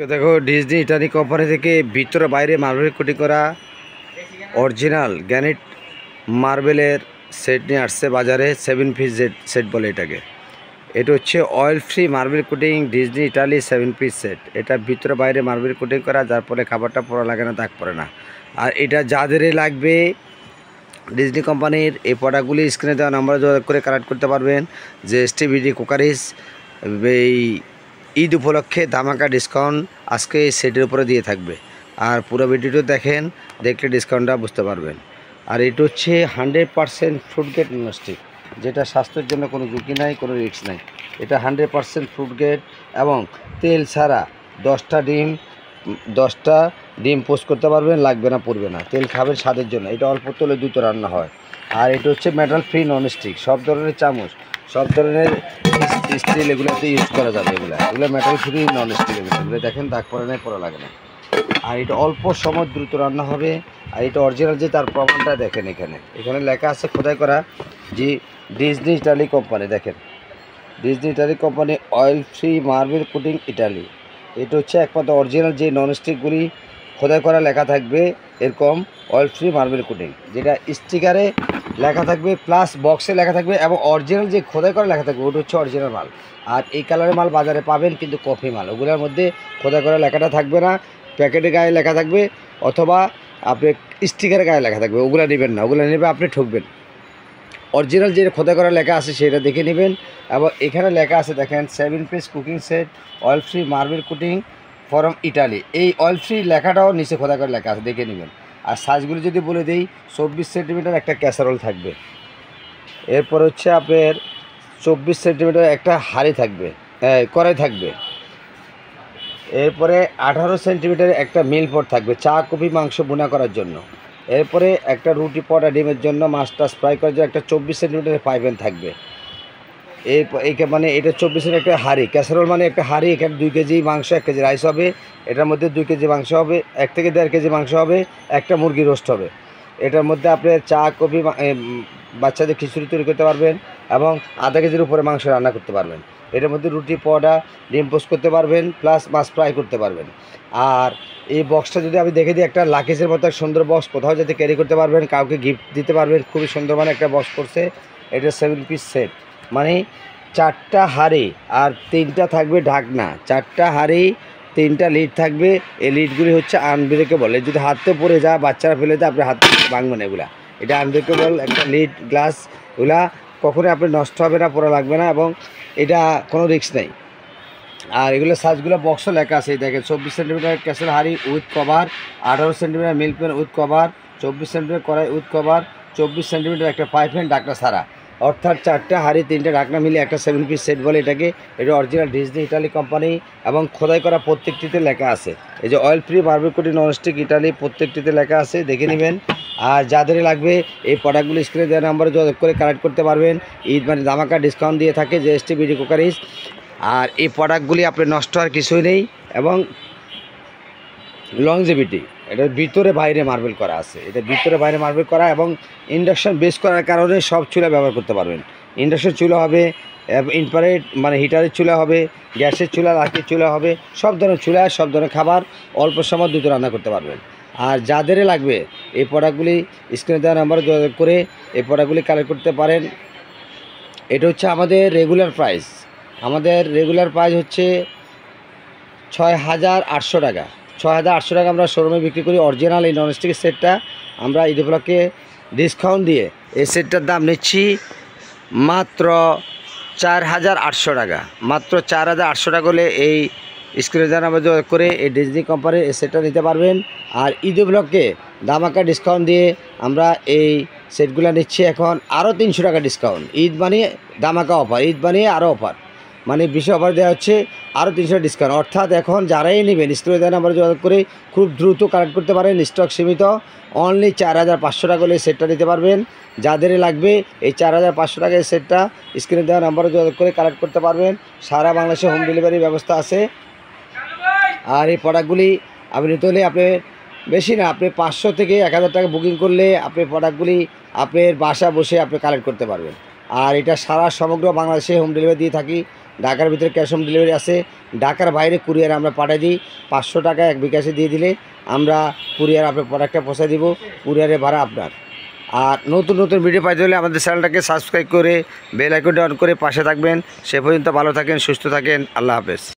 তো দেখো Disney Italy company থেকে ভিতরে বাইরে মার্বেল কোটিং করা অরিজিনাল গ্রানাইট মার্বেলের সেট নিয়ে আসছে বাজারে। 7 পিস সেট বলে এটাকে। এটা হচ্ছে oil free marble coating Disney Italy 7 piece set. এটা ভিতরে বাইরে মার্বেল কোটিং করা, যার ফলে খাবারটা পোড়া লাগে না, দাগ পড়ে না। আর এটা যাদেরই লাগবে ডিজনি কোম্পানির এই প্রোডাক্টগুলি স্ক্রিনে দেওয়া নাম্বার যোগাযোগ করে কালেক্ট করতে পারবেন। যে এসটিভিডি কুকারিস এই ঈদ উপলক্ষে ধামাকা ডিসকাউন্ট আজকে এই সেটের উপরে দিয়ে থাকবে। আর পুরো ভিডিওটা দেখেন, দেখলে ডিসকাউন্টটা বুঝতে পারবেন। আর এটা হচ্ছে 100% ফ্রুট গেট ননস্টিক, যেটা স্বাস্থ্যের জন্য কোনো ঝুঁকি নাই, কোনো রিস্ক নাই। এটা 100% ফ্রুট গেট এবং তেল ছাড়া 10টা ডিম পোস্ট করতে পারবেন, লাগবে না, পড়বে না। তেল খাবেন স্বাদের জন্য, এটা অল্প তেলে দ্রুত রান্না হয়। আর এটা হচ্ছে মেটাল ফ্রি ননস্টিক, সব ধরনের চামচ, সব ধরনের স্টিল এগুলোতে ইউজ করা যাবে। এগুলো মেটাল ফ্রি ননস্টিক। এগুলো দেখেন দাগ পড়ে নাই, পড়া লাগে না। আর এটা অল্প সময় দ্রুত রান্না হবে। আর এটা অরিজিনাল যে তার প্রমাণটা দেখেন, এখানে লেখা আছে খোদাই করা যে ডিজনি ইটালি কোম্পানি। দেখেন Disney Italy company oil free marble coating Italy. এটা হচ্ছে একমাত্র অরিজিনাল যে ননস্টিকগুলি খোদাই করা লেখা থাকবে এরকম অয়েল ফ্রি মার্বেল কোটিং, যেটা স্টিকারে লেখা থাকবে প্লাস বক্সে লেখা থাকবে, এবং অরিজিনাল যে খোদাই করা লেখা থাকবে ওটা হচ্ছে অরিজিনাল মাল। আর এই কালারের মাল বাজারে পাবেন কিন্তু কফি মাল, ওগুলোর মধ্যে খোদাই করা লেখাটা থাকবে না। প্যাকেটের গায়ে লেখা থাকবে অথবা আপনি স্টিকারের গায়ে লেখা থাকবে, ওগুলো নেবেন না। ওগুলো নেবে আপনি ঠকবেন। অরিজিনাল যে খোদাই করা লেখা আছে সেটা দেখে নেবেন। এবং এখানে লেখা আছে দেখেন 7 piece cooking set oil free marble coating from Italy. এই অয়েল ফ্রি লেখাটাও নিচে খোদাই করা লেখা আছে, দেখে নেবেন। আর সাইজগুলো যদি বলে দিই, 24 সেন্টিমিটার একটা ক্যাসারোল থাকবে। এরপর হচ্ছে আপনার 24 সেন্টিমিটার একটা হাঁড়ি থাকবে, কড়াই থাকবে। এরপরে 18 সেন্টিমিটার একটা মিল পট থাকবে, চা কফি মাংস বোনা করার জন্য। এরপরে একটা রুটি পট আর ডিমের জন্য, মাছটা ফ্রাই করার জন্য একটা 24 সেন্টিমিটারের পাইপেন থাকবে। এই মানে এটা 24 একটা হাঁড়ি, ক্যাসারোল মানে একটা হাঁড়ি। এখানে 2 কেজি মাংস, 1 কেজি রাইস হবে। এটার মধ্যে 2 কেজি মাংস হবে, 1 থেকে 1.5 কেজি মাংস হবে, একটা মুরগি রোস্ট হবে। এটার মধ্যে আপনি চা কফি বাচ্চাদের খিচুড়ি তৈরি করতে পারবেন, এবং আধা কেজির উপরে মাংস রান্না করতে পারবেন। এটার মধ্যে রুটি পরোটা ডিম পোস্ট করতে পারবেন, প্লাস মাছ ফ্রাই করতে পারবেন। আর এই বক্সটা যদি আমি দেখে দিই, একটা লাকেজের মতো এক সুন্দর বক্স, কোথাও যাতে ক্যারি করতে পারবেন, কাউকে গিফট দিতে পারবেন। খুবই সুন্দর মানে একটা বক্স করছে। এটা 7 পিস সেট, মানে 4টা হাঁড়ি আর 3টা থাকবে ঢাকনা। 4টা হাঁড়ি, 3টা লিড থাকবে। এই লিডগুলি হচ্ছে আনব্রেকেবল। যদি হাতে পড়ে যায়, বাচ্চারা ফেলে দেয়, আপনি হাত ভাঙবেন না এগুলা। এটা আনব্রেকেবল একটা লিড গ্লাস, এগুলা কখনোই আপনি নষ্ট হবে না, পোড়া লাগবে না, এবং এটা কোনো রিস্ক নেই। আর এগুলো সাইজগুলো বক্সও লেখা আছে, দেখেন 24 সেন্টিমিটার ক্যাসেল হাঁড়ি with cover, 18 centimetre milk pan with cover, 24 centimetre কড়াই উইথ কভার, 24 সেন্টিমিটার একটা পাইপেন ঢাকনা ছাড়া। অর্থাৎ 4টা হাঁড়ি 3টে ঢাকনা মিলে একটা 7 পিস সেট বলে এটাকে। এটা অরিজিনাল ডিজনি ইটালি কোম্পানি, এবং খোদাই করা প্রত্যেকটিতে লেখা আছে। এই যে oil free marble coating nonstick Italy, প্রত্যেকটিতে লেখা আছে, দেখে নেবেন। আর যাদের লাগবে এই প্রোডাক্টগুলো স্ক্রিনে দেওয়া নাম্বারে যোগাযোগ করে কালেক্ট করতে পারবেন। ঈদ মানে ধামাকা ডিসকাউন্ট দিয়ে থাকে যে এসটিভিডি কুকারিস। আর এই প্রোডাক্টগুলি আপনার নষ্ট হওয়ার কিছুই নেই, এবং লংজিভিটি। এটার ভিতরে বাইরে মার্বেল করা আছে, এটা ভিতরে বাইরে মার্বেল করা, এবং ইন্ডাকশন বেস করার কারণে সব চুলা ব্যবহার করতে পারবেন। ইন্ডাকশন চুলা হবে, ইনফ্রারেড মানে হিটারের চুলা হবে, গ্যাসের চুলা, লাঠির চুলা হবে, সব ধরনের চুলা, সব ধরনের খাবার অল্প সময় দ্রুত রান্না করতে পারবেন। আর যাদের লাগবে এই প্রোডাক্টগুলি স্ক্রিনে দেওয়া নাম্বারে যোগাযোগ করে এই প্রোডাক্টগুলি কালেক্ট করতে পারেন। এটা হচ্ছে আমাদের রেগুলার প্রাইস। আমাদের রেগুলার প্রাইস হচ্ছে 6,800 টাকা। 6,800 টাকা আমরা শোরুমে বিক্রি করি। অরিজিনাল এই ননস্টিকের সেটটা আমরা ঈদ উপলক্ষে ডিসকাউন্ট দিয়ে এই সেটটার দাম নিচ্ছি মাত্র 4,800 টাকা। মাত্র 4,800 টাকা হলে এই স্ক্রিনে দেওয়া নাম্বার যোগাযোগ করে এই ডিজনি কোম্পানির এই সেটটা নিতে পারবেন। আর ঈদ উপলক্ষে ধামাকা ডিসকাউন্ট দিয়ে আমরা এই সেটগুলো নিচ্ছি এখন আরও 300 টাকা ডিসকাউন্ট। ঈদ বানিয়ে ধামাকা অফার, ঈদ বানিয়ে আরও অফার, মানে বিশেষ অফার দেওয়া হচ্ছে, আরও 300 ডিসকাউন্ট। অর্থাৎ এখন যারাই নেবেন স্ক্রিনে দেওয়া নাম্বারে যোগাযোগ করে খুব দ্রুত কালেক্ট করতে পারেন। স্টক সীমিত, অনলি 4,500 টাকা হলে সেটটা নিতে পারবেন। যাদের লাগবে এই 4,500 টাকার সেটটা স্ক্রিনে দেওয়া নাম্বারে যোগাযোগ করে কালেক্ট করতে পারবেন। সারা বাংলাদেশে হোম ডেলিভারির ব্যবস্থা আছে। আর এই প্রোডাক্টগুলি আপনি নিতে হলে আপনি বেশি না, আপনি 500 থেকে 1,000 টাকা বুকিং করলে আপনি প্রোডাক্টগুলি আপনার বাসা বসে আপনি কালেক্ট করতে পারবেন। আর এটা সারা সমগ্র বাংলাদেশে হোম ডেলিভারি দিয়ে থাকি। ঢাকার ভিতরে ক্যাশ অন ডেলিভারি আছে। ঢাকার বাইরে কুরিয়ার আমরা পাঠিয়ে দিই। 500 টাকা এক বিকাশে দিয়ে দিলে আমরা কুরিয়ার আপনার প্রোডাক্টটা পৌঁছে দিব। কুরিয়ারে ভাড়া আপনার। আর নতুন নতুন ভিডিও পাইতে হলে আমাদের চ্যানেলটাকে সাবস্ক্রাইব করে বেল আইকনটা অন করে পাশে থাকবেন। সে পর্যন্ত ভালো থাকেন, সুস্থ থাকেন। আল্লাহ হাফেজ।